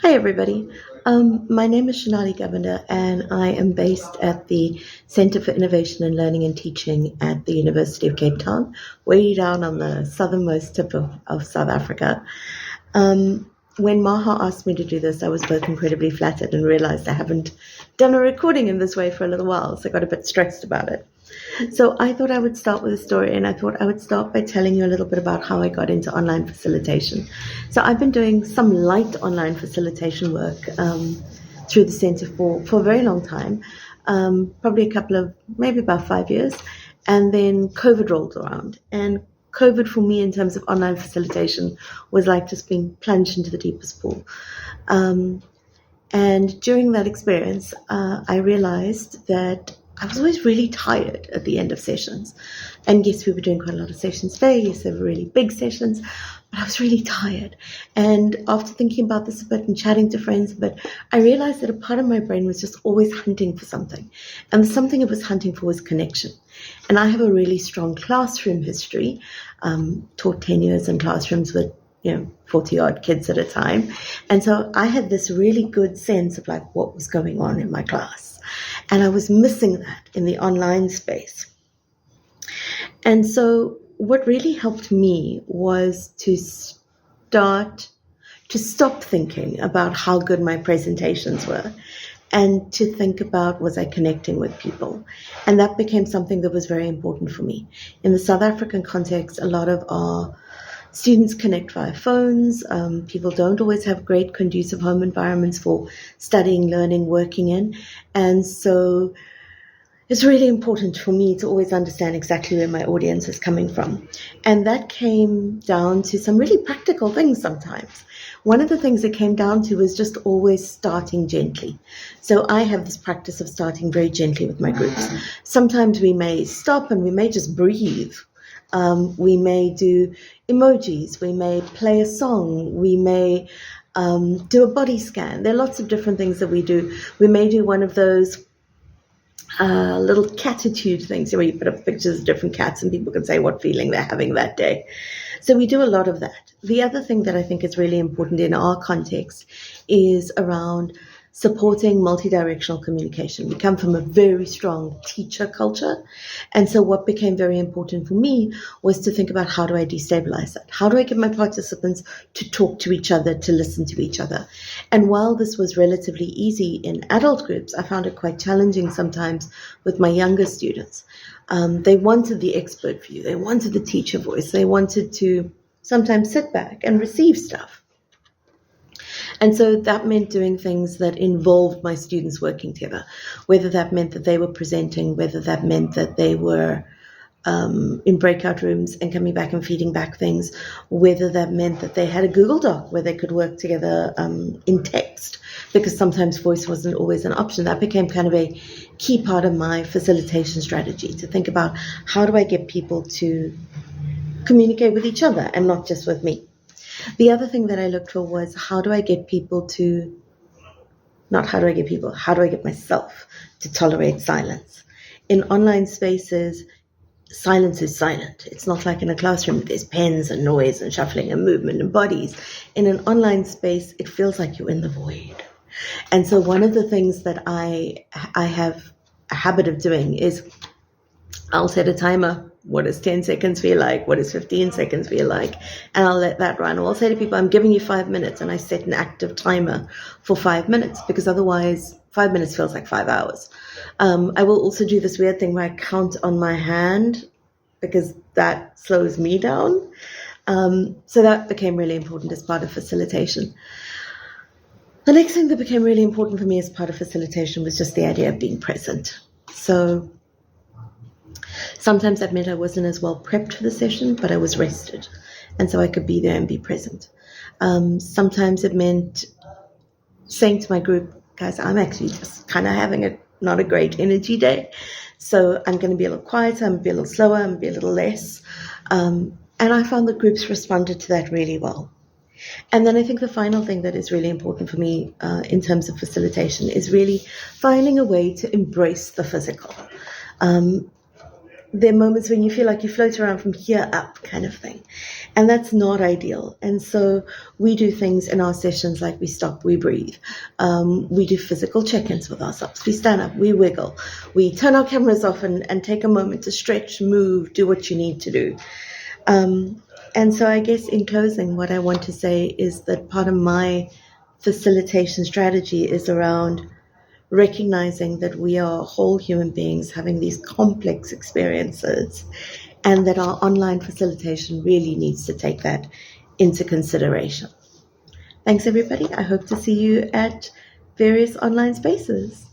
Hi, everybody. My name is Shanali Govender, and I am based at the Centre for Innovation and Learning and Teaching at the University of Cape Town, way down on the southernmost tip of South Africa. When Maha asked me to do this, I was both incredibly flattered and realized I haven't done a recording in this way for a little while, so I got a bit stressed about it. So I thought I would start with a story, and I thought I would start by telling you a little bit about how I got into online facilitation. So I've been doing some light online facilitation work through the centre for a very long time, probably maybe about 5 years, and then COVID rolled around. And COVID for me in terms of online facilitation was like just being plunged into the deepest pool. And during that experience, I realized that I was always really tired at the end of sessions. And yes, we were doing quite a lot of sessions a day. Yes, they were really big sessions, but I was really tired. And after thinking about this a bit and chatting to friends a bit, I realized that a part of my brain was just always hunting for something. And the something it was hunting for was connection. And I have a really strong classroom history, taught 10 years in classrooms with 40 odd kids at a time. And so I had this really good sense of like what was going on in my class. And I was missing that in the online space. And so what really helped me was to stop thinking about how good my presentations were and to think about, was I connecting with people? And that became something that was very important for me. In the South African context, a lot of our students connect via phones. People don't always have great conducive home environments for studying, learning, working in. And so it's really important for me to always understand exactly where my audience is coming from. And that came down to some really practical things sometimes. One of the things it came down to was just always starting gently. So I have this practice of starting very gently with my groups. Sometimes we may stop and we may just breathe. We may do emojis, we may play a song, we may do a body scan. There are lots of different things that we do. We may do one of those little catitude things where you put up pictures of different cats and people can say what feeling they're having that day. So we do a lot of that. The other thing that I think is really important in our context is around supporting multi-directional communication. We come from a very strong teacher culture. And so what became very important for me was to think about, how do I destabilize that? How do I get my participants to talk to each other, to listen to each other? And while this was relatively easy in adult groups, I found it quite challenging sometimes with my younger students. They wanted the expert view. They wanted the teacher voice. They wanted to sometimes sit back and receive stuff. And so that meant doing things that involved my students working together, whether that meant that they were presenting, whether that meant that they were in breakout rooms and coming back and feeding back things, whether that meant that they had a Google Doc where they could work together in text, because sometimes voice wasn't always an option. That became kind of a key part of my facilitation strategy, to think about, how do I get people to communicate with each other and not just with me? The other thing that I looked for was, how do I get myself to tolerate silence? In online spaces, silence is silent. It's not like in a classroom, there's pens and noise and shuffling and movement and bodies. In an online space, it feels like you're in the void. And so one of the things that I have a habit of doing is, I'll set a timer. What does 10 seconds feel like? What does 15 seconds feel like? And I'll let that run. Or I'll say to people, I'm giving you 5 minutes, and I set an active timer for 5 minutes, because otherwise 5 minutes feels like 5 hours. I will also do this weird thing where I count on my hand, because that slows me down. So that became really important as part of facilitation. The next thing that became really important for me as part of facilitation was just the idea of being present. So sometimes that meant I wasn't as well prepped for the session, but I was rested. And so I could be there and be present. Sometimes it meant saying to my group, guys, I'm actually just kind of having not a great energy day. So I'm going to be a little quieter, I'm going to be a little slower, I'm going to be a little less. And I found that groups responded to that really well. And then I think the final thing that is really important for me in terms of facilitation is really finding a way to embrace the physical. there are moments when you feel like you float around from here up, kind of thing. And that's not ideal. And so we do things in our sessions like we stop, we breathe. We do physical check ins with ourselves. We stand up, we wiggle. We turn our cameras off and take a moment to stretch, move, do what you need to do. And so I guess in closing, what I want to say is that part of my facilitation strategy is around recognizing that we are whole human beings having these complex experiences, and that our online facilitation really needs to take that into consideration. Thanks, everybody. I hope to see you at various online spaces.